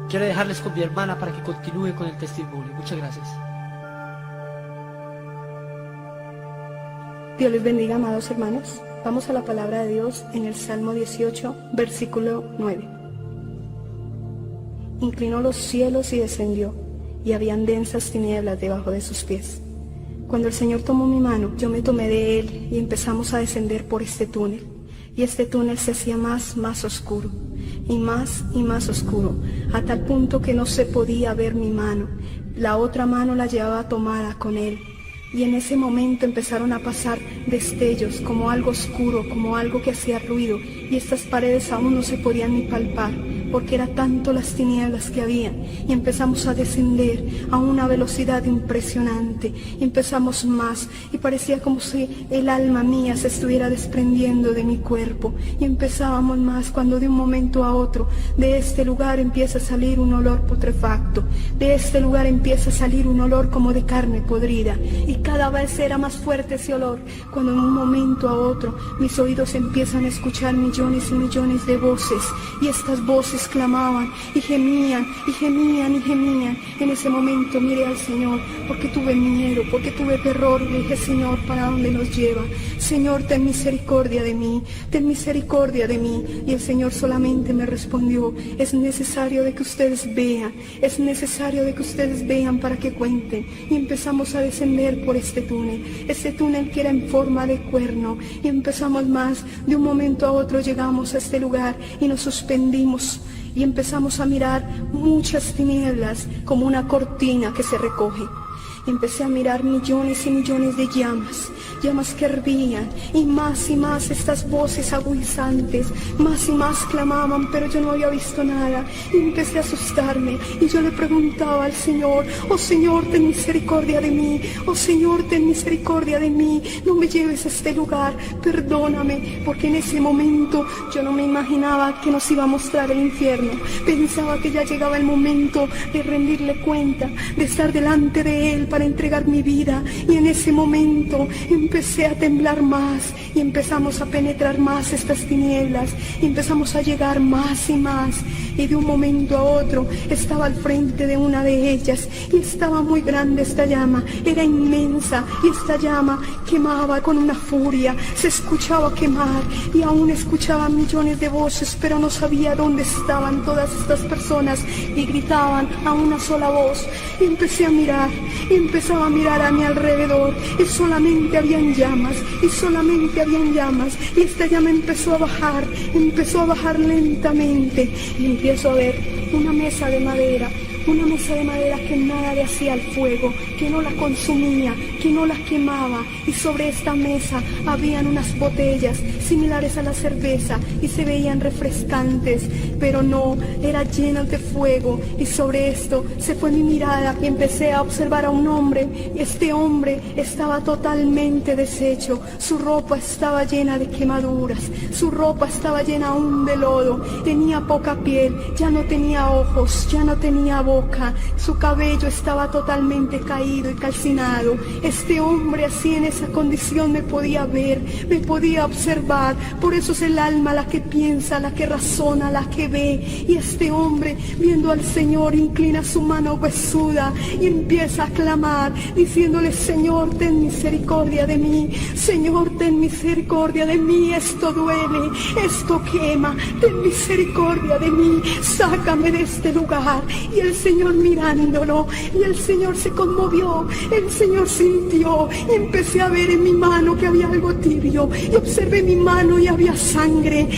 Quiero dejarles con mi hermana para que continúe con el testimonio. Muchas gracias. Dios les bendiga, amados hermanos. Vamos a la palabra de Dios en el Salmo 18, versículo 9. Inclinó los cielos y descendió, y habían densas tinieblas debajo de sus pies. Cuando el Señor tomó mi mano, yo me tomé de Él y empezamos a descender por este túnel. Y este túnel se hacía más oscuro, y más oscuro, a tal punto que no se podía ver mi mano. La otra mano la llevaba tomada con Él. Y en ese momento empezaron a pasar destellos, como algo oscuro, como algo que hacía ruido, y estas paredes aún no se podían ni palpar, porque era tanto las tinieblas que había, y empezamos a descender a una velocidad impresionante, y empezamos más, y parecía como si el alma mía se estuviera desprendiendo de mi cuerpo, y empezábamos más, cuando de un momento a otro, de este lugar empieza a salir un olor putrefacto, de este lugar empieza a salir un olor como de carne podrida, y cada vez era más fuerte ese olor, cuando en un momento a otro, mis oídos empiezan a escuchar millones y millones de voces, y estas voces clamaban y gemían y gemían y gemían. En ese momento miré al Señor, porque tuve miedo, porque tuve terror, y dije: Señor, ¿para dónde nos lleva? Señor, ten misericordia de mí, ten misericordia de mí. Y el Señor solamente me respondió: es necesario de que ustedes vean, es necesario de que ustedes vean para que cuenten. Y empezamos a descender por este túnel que era en forma de cuerno, y empezamos más, de un momento a otro llegamos a este lugar y nos suspendimos y empezamos a mirar muchas tinieblas como una cortina que se recoge. Y empecé a mirar millones y millones de llamas que hervían, y más estas voces agudizantes, más y más clamaban, pero yo no había visto nada, y empecé a asustarme, y yo le preguntaba al Señor: oh Señor, ten misericordia de mí, oh Señor, ten misericordia de mí, no me lleves a este lugar, perdóname, porque en ese momento yo no me imaginaba que nos iba a mostrar el infierno. Pensaba que ya llegaba el momento de rendirle cuenta, de estar delante de Él para entregar mi vida, y en ese momento empecé a temblar más, y empezamos a penetrar más estas tinieblas, y empezamos a llegar más y más, y de un momento a otro estaba al frente de una de ellas, y estaba muy grande esta llama, era inmensa, y esta llama quemaba con una furia, se escuchaba quemar, y aún escuchaba millones de voces, pero no sabía dónde estaban todas estas personas, y gritaban a una sola voz. Y empecé a mirar, y empezaba a mirar a mi alrededor, y solamente habían llamas, y esta llama empezó a bajar lentamente, y empiezo a ver una mesa de madera que nada le hacía al fuego, que no la consumía, que no la quemaba, y sobre esta mesa habían unas botellas similares a la cerveza y se veían refrescantes, pero no, eran llenas de fuego, y sobre esto se fue mi mirada y empecé a observar a un hombre. Este hombre estaba totalmente deshecho, su ropa estaba llena de quemaduras, su ropa estaba llena aún de lodo, tenía poca piel, ya no tenía ojos, ya no tenía boca, su cabello estaba totalmente caído y calcinado. Este hombre así en esa condición me podía ver, me podía observar, por eso es el alma la que piensa, la que razona, la que ve. Y este hombre, viendo al Señor, inclina su mano huesuda y empieza a clamar, diciéndole: Señor, ten misericordia de mí, Señor, ten misericordia de mí, esto duele, esto quema, ten misericordia de mí, sácame de este lugar. Y el Señor mirándolo, y el Señor se conmovió, el Señor sintió, y empecé a ver en mi mano que había algo tibio, y observé mi mano y había sangre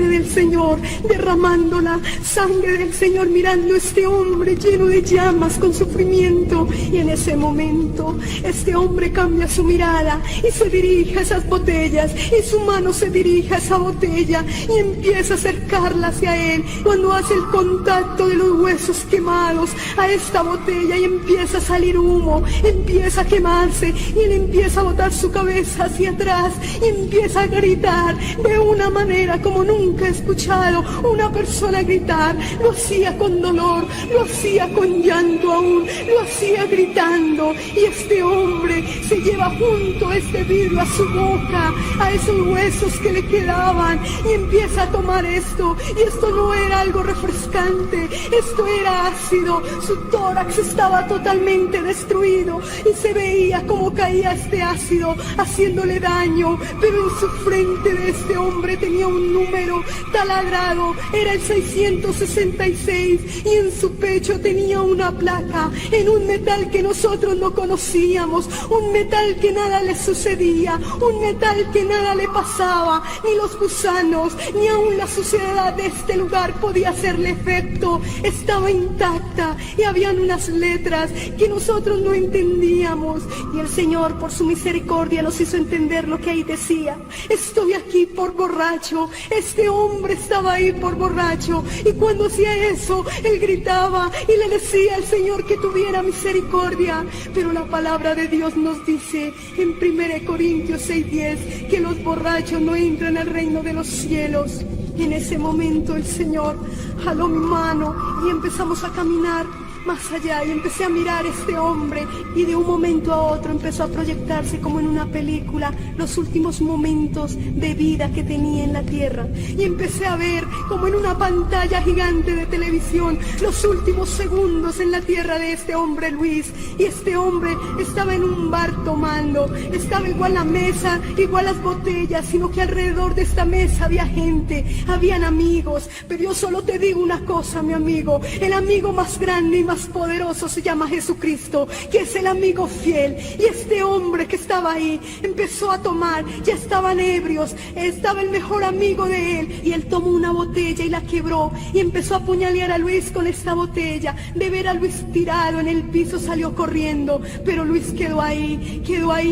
del Señor derramándola, sangre del Señor mirando a este hombre lleno de llamas con sufrimiento. Y en ese momento este hombre cambia su mirada y se dirige a esas botellas, y su mano se dirige a esa botella y empieza a acercarla hacia él. Cuando hace el contacto de los huesos quemados, asomados a esta botella y empieza a salir humo, empieza a quemarse y él empieza a botar su cabeza hacia atrás y empieza a gritar de una manera como nunca he escuchado una persona gritar. Lo hacía con dolor, lo hacía con llanto aún, lo hacía gritando, y este hombre se lleva junto este vidrio a su boca, a esos huesos que le quedaban, y empieza a tomar esto, y esto no era algo refrescante, esto era ácido. Su tórax estaba totalmente destruido y se veía como caía este ácido haciéndole daño, pero en su frente de este hombre tenía un número taladrado, era el 666, y en su pecho tenía una placa en un metal que nosotros no conocíamos, un metal que nada le sucedía, un metal que nada le pasaba, ni los gusanos, ni aún la suciedad de este lugar podía hacerle efecto. Estaba intacta y habían unas letras que nosotros no entendíamos, y el Señor por su misericordia nos hizo entender lo que ahí decía. Estoy aquí por borracho. Este hombre estaba ahí por borracho, y cuando hacía eso él gritaba y le decía al Señor que tuviera misericordia. Pero la palabra de Dios nos dice en 1 Corintios 6:10 que los borrachos no entran al reino de los cielos. En ese momento el Señor jaló mi mano y empezamos a caminar más allá, y empecé a mirar a este hombre, y de un momento a otro empezó a proyectarse como en una película los últimos momentos de vida que tenía en la tierra, y empecé a ver como en una pantalla gigante de televisión los últimos segundos en la tierra de este hombre Luis. Y este hombre estaba en un bar tomando, estaba igual la mesa, igual las botellas, sino que alrededor de esta mesa había gente, habían amigos. Pero yo solo te digo una cosa, mi amigo, el amigo más grande y más poderoso se llama Jesucristo, que es el amigo fiel. Y este hombre que estaba ahí empezó a tomar, ya estaban ebrios, estaba el mejor amigo de él, y él tomó una botella y la quebró, y empezó a apuñalear a Luis con esta botella. De ver a Luis tirado en el piso salió corriendo, pero Luis quedó ahí,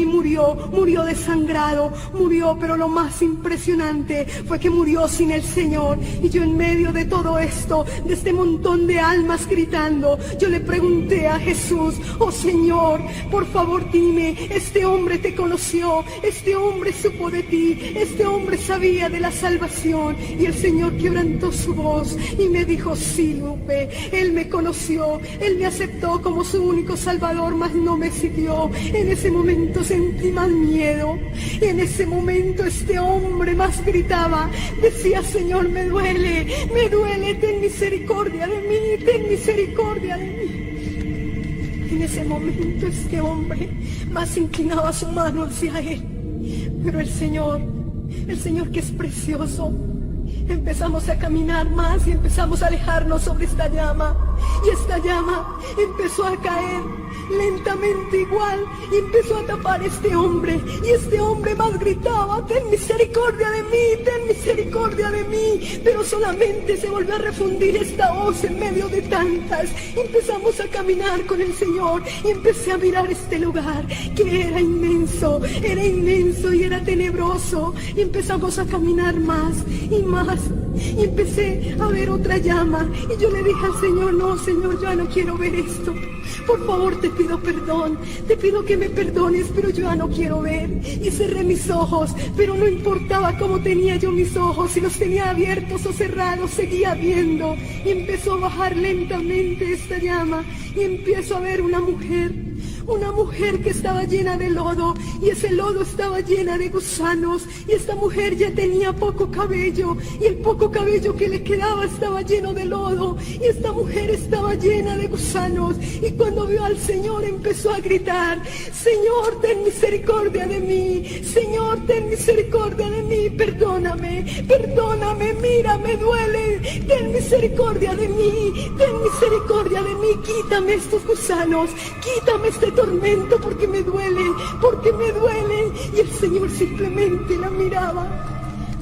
murió desangrado, murió. Pero lo más impresionante fue que murió sin el Señor. Y yo en medio de todo esto, de este montón de almas gritando, yo le pregunté a Jesús: oh Señor, por favor dime, este hombre te conoció, este hombre supo de ti, este hombre sabía de la salvación. Y el Señor quebrantó su voz y me dijo: sí, Lupe, él me conoció, él me aceptó como su único salvador, mas no me siguió. En ese momento sentí más miedo, y en ese momento este hombre más gritaba, decía: Señor, me duele, ten misericordia de mí, ten misericordia de mí. En ese momento este hombre más inclinaba su mano hacia él, pero el Señor que es precioso, empezamos a caminar más y empezamos a alejarnos sobre esta llama, y esta llama empezó a caer lentamente igual, y empezó a tapar a este hombre, y este hombre más gritaba: ten misericordia de mí, ten misericordia de mí. Pero solamente se volvió a refundir esta voz en medio de tantas. Empezamos a caminar con el Señor, y empecé a mirar este lugar que era inmenso y era tenebroso, y empezamos a caminar más y más, y empecé a ver otra llama, y yo le dije al Señor: no, Señor, yo ya no quiero ver esto, por favor te pido perdón, te pido que me perdones, pero yo ya no quiero ver. Y cerré mis ojos, pero no importaba cómo tenía yo mis ojos, si los tenía abiertos o cerrados, seguía viendo. Y empezó a bajar lentamente esta llama, y empiezo a ver una mujer que estaba llena de lodo, y ese lodo estaba llena de gusanos, y esta mujer ya tenía poco cabello, y el poco cabello que le quedaba estaba lleno de lodo, y esta mujer estaba llena de gusanos. Y cuando vio al Señor empezó a gritar: Señor, ten misericordia de mí, Señor, ten misericordia de mí, perdóname, mira, me duele, ten misericordia de mí, quítame estos gusanos, quítame este tormento, porque me duelen. Y el Señor simplemente la miraba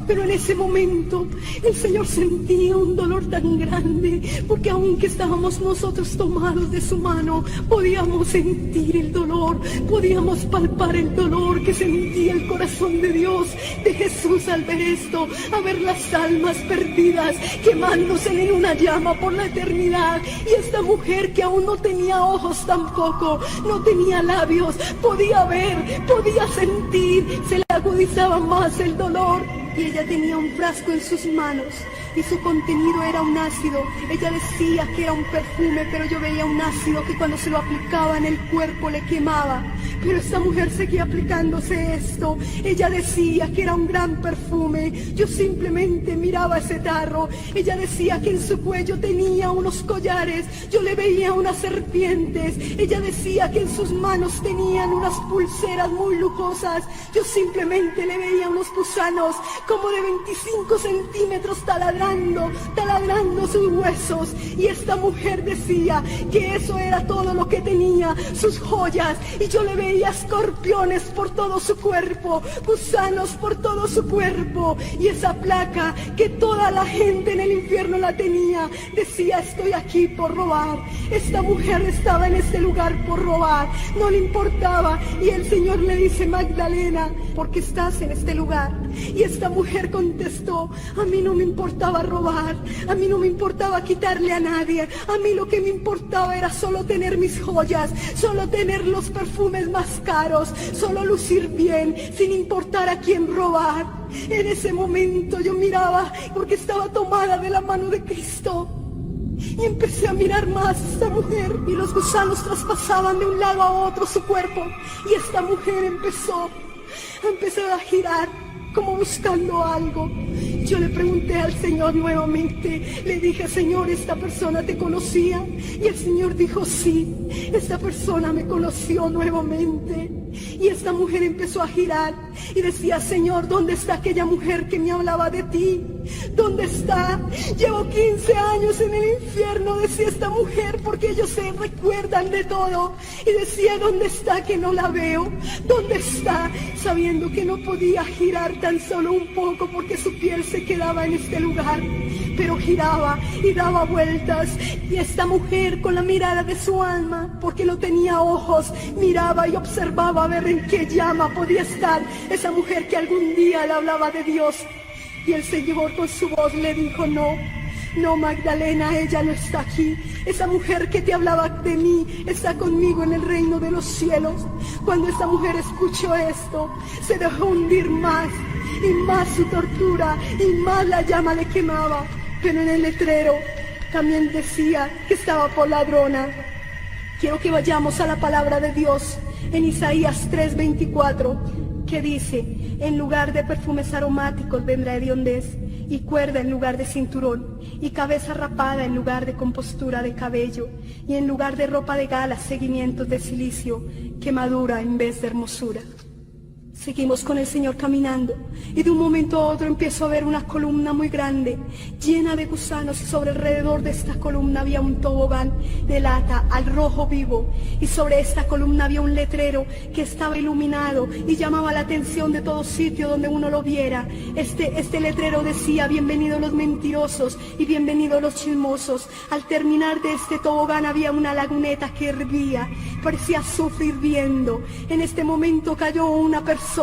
Pero en ese momento el Señor sentía un dolor tan grande, porque aunque estábamos nosotros tomados de su mano, podíamos sentir el dolor, podíamos palpar el dolor que sentía el corazón de Dios, de Jesús al ver esto, a ver las almas perdidas quemándose en una llama por la eternidad. Y esta mujer que aún no tenía ojos tampoco, no tenía labios, podía ver, podía sentir, se le agudizaba más el dolor. Y ella tenía un frasco en sus manos y su contenido era un ácido. Ella decía que era un perfume, pero yo veía un ácido que cuando se lo aplicaba en el cuerpo le quemaba. Pero esta mujer seguía aplicándose esto. Ella decía que era un gran perfume. Yo simplemente miraba ese tarro. Ella decía que en su cuello tenía unos collares. Yo le veía unas serpientes. Ella decía que en sus manos tenían unas pulseras muy lujosas. Yo simplemente le veía unos gusanos como de 25 centímetros taladrando sus huesos. Y esta mujer decía que eso era todo lo que tenía, sus joyas. Y yo le veía escorpiones por todo su cuerpo, gusanos por todo su cuerpo. Y esa placa que toda la gente en el infierno la tenía, decía: estoy aquí por robar. Esta mujer estaba en este lugar por robar, no le importaba. Y el Señor le dice: Magdalena, ¿por qué estás en este lugar? Y esta mujer contestó: a mí no me importaba robar, a mí no me importaba quitarle a nadie, a mí lo que me importaba era solo tener mis joyas, solo tener los perfumes más caros, solo lucir bien, sin importar a quién robar. En ese momento yo miraba, porque estaba tomada de la mano de Cristo, y empecé a mirar más a esta mujer, y los gusanos traspasaban de un lado a otro su cuerpo, y esta mujer empezó a girar como buscando algo. Yo le pregunté al Señor nuevamente, le dije: Señor, ¿esta persona te conocía? Y el Señor dijo: sí, esta persona me conoció nuevamente. Y esta mujer empezó a girar y decía: Señor, ¿dónde está aquella mujer que me hablaba de ti? ¿Dónde está? Llevo 15 años en el infierno, decía esta mujer, porque ellos se recuerdan de todo. Y decía: ¿dónde está que no la veo? ¿Dónde está? Sabiendo que no podía girar tan solo un poco porque su piel se quedaba en este lugar. Pero giraba y daba vueltas. Y esta mujer, con la mirada de su alma, porque no tenía ojos, miraba y observaba a ver en qué llama podía estar esa mujer que algún día le hablaba de Dios. Y el Señor con su voz le dijo: no, Magdalena, ella no está aquí. Esa mujer que te hablaba de mí está conmigo en el reino de los cielos. Cuando esta mujer escuchó esto, se dejó hundir más y más su tortura, y más la llama le quemaba. Pero en el letrero también decía que estaba por ladrona. Quiero que vayamos a la palabra de Dios en Isaías 3:24, que dice: en lugar de perfumes aromáticos vendrá hediondez, y cuerda en lugar de cinturón, y cabeza rapada en lugar de compostura de cabello, y en lugar de ropa de gala seguimientos de cilicio, quemadura en vez de hermosura. Seguimos con el Señor caminando, y de un momento a otro empiezo a ver una columna muy grande, llena de gusanos, y sobre alrededor de esta columna había un tobogán de lata al rojo vivo, y sobre esta columna había un letrero que estaba iluminado y llamaba la atención de todo sitio donde uno lo viera. Este letrero decía: bienvenidos los mentirosos y bienvenidos los chismosos. Al terminar de este tobogán había una laguneta que hervía, parecía azufre hirviendo. En este momento cayó una persona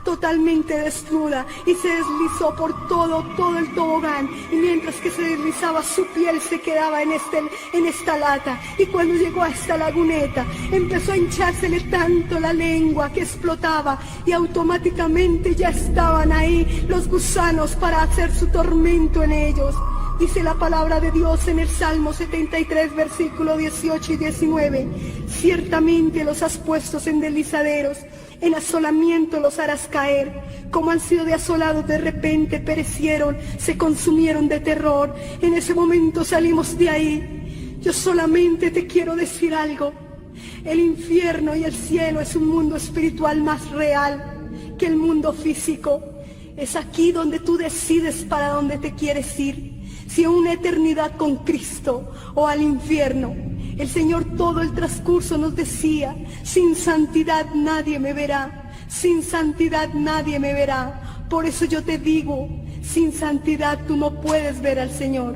totalmente desnuda y se deslizó por todo el tobogán, y mientras que se deslizaba su piel se quedaba en esta lata. Y cuando llegó a esta laguneta empezó a hinchársele tanto la lengua que explotaba, y automáticamente ya estaban ahí los gusanos para hacer su tormento en ellos. Dice la palabra de Dios en el Salmo 73, versículo 18 y 19: ciertamente los has puesto en deslizaderos, en asolamiento los harás caer. Como han sido de asolados, de repente perecieron, se consumieron de terror. En ese momento salimos de ahí. Yo solamente te quiero decir algo: el infierno y el cielo es un mundo espiritual más real que el mundo físico. Es aquí donde tú decides para dónde te quieres ir, si a una eternidad con Cristo o al infierno. El Señor todo el transcurso nos decía: sin santidad nadie me verá, sin santidad nadie me verá. Por eso yo te digo Sin santidad tú no puedes ver al Señor.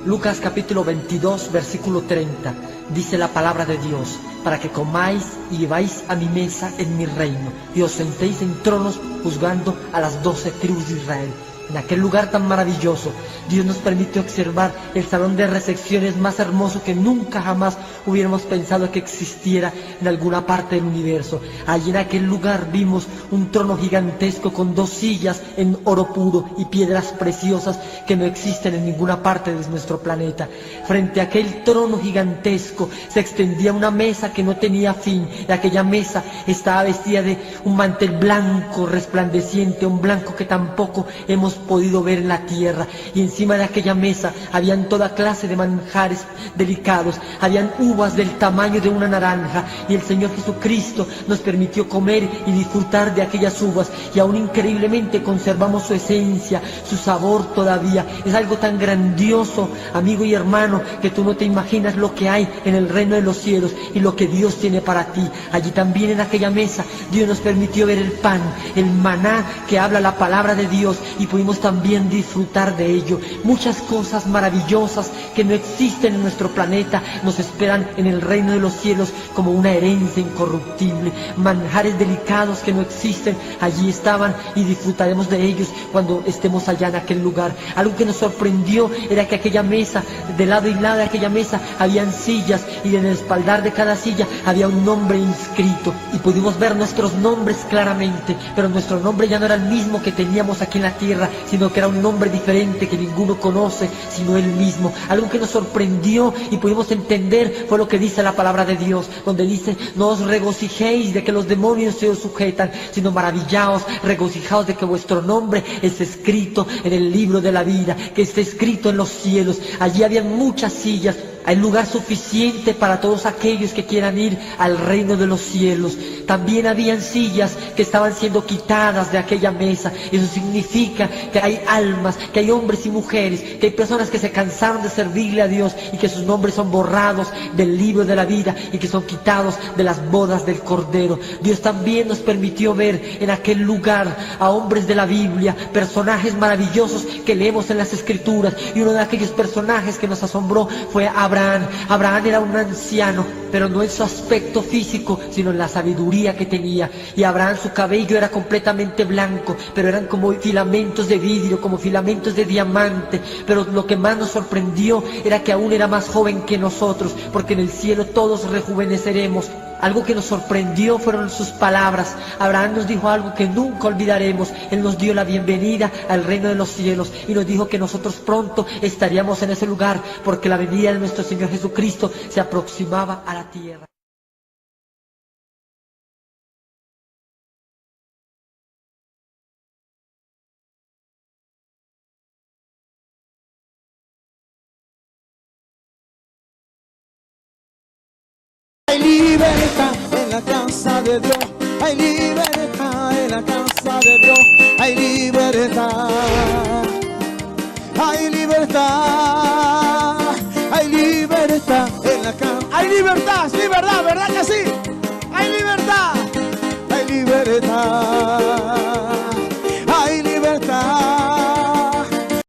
Lucas capítulo 22, versículo 30. Dice la palabra de Dios: para que comáis y lleváis a mi mesa en mi reino, y os sentéis en tronos juzgando a las 12 tribus de Israel. En aquel lugar tan maravilloso, Dios nos permite observar el salón de recepciones más hermoso que nunca jamás hubiéramos pensado que existiera en alguna parte del universo. Allí en aquel lugar vimos un trono gigantesco con 2 sillas en oro puro y piedras preciosas que no existen en ninguna parte de nuestro planeta. Frente a aquel trono gigantesco se extendía una mesa que no tenía fin, y aquella mesa estaba vestida de un mantel blanco resplandeciente, un blanco que tampoco hemos podido ver en la tierra, y encima de aquella mesa habían toda clase de manjares delicados, habían uvas del tamaño de una naranja, y el Señor Jesucristo nos permitió comer y disfrutar de aquellas uvas, y aún increíblemente conservamos su esencia, su sabor todavía. Es algo tan grandioso, amigo y hermano, que tú no te imaginas lo que hay en el reino de los cielos y lo que Dios tiene para ti. Allí también en aquella mesa Dios nos permitió ver el pan, el maná que habla la palabra de Dios, y pudimos también disfrutar de ello. Muchas cosas maravillosas que no existen en nuestro planeta nos esperan en el reino de los cielos como una herencia incorruptible. Manjares delicados que no existen, allí estaban, y disfrutaremos de ellos cuando estemos allá en aquel lugar. Algo que nos sorprendió era que aquella mesa, de lado y lado de aquella mesa habían sillas, y en el espaldar de cada silla había un nombre inscrito, y pudimos ver nuestros nombres claramente, pero nuestro nombre ya no era el mismo que teníamos aquí en la tierra, sino que era un nombre diferente que ninguno conoce sino Él mismo. Algo que nos sorprendió y pudimos entender fue lo que dice la palabra de Dios, donde dice: no os regocijéis de que los demonios se os sujetan, sino maravillaos, regocijaos de que vuestro nombre es escrito en el libro de la vida, que está escrito en los cielos. Allí habían muchas sillas. Hay lugar suficiente para todos aquellos que quieran ir al reino de los cielos. También habían sillas que estaban siendo quitadas de aquella mesa. Eso significa que hay almas, que hay hombres y mujeres, que hay personas que se cansaron de servirle a Dios y que sus nombres son borrados del libro de la vida y que son quitados de las bodas del Cordero. Dios también nos permitió ver en aquel lugar a hombres de la Biblia, personajes maravillosos que leemos en las Escrituras, y uno de aquellos personajes que nos asombró fue Abraham. Abraham era un anciano, pero no en su aspecto físico, sino en la sabiduría que tenía. Y Abraham, su cabello era completamente blanco, pero eran como filamentos de vidrio, como filamentos de diamante. Pero lo que más nos sorprendió era que aún era más joven que nosotros, porque en el cielo todos rejuveneceremos. Algo que nos sorprendió fueron sus palabras. Abraham nos dijo algo que nunca olvidaremos. Él nos dio la bienvenida al reino de los cielos y nos dijo que nosotros pronto estaríamos en ese lugar, porque la venida de nuestro Señor Jesucristo se aproximaba a la tierra. Hay libertad en la casa de Dios, hay libertad en la casa de Dios, hay libertad, hay libertad, hay libertad en la casa. Hay libertad, sí, verdad, ¿verdad que sí? Hay libertad, hay libertad.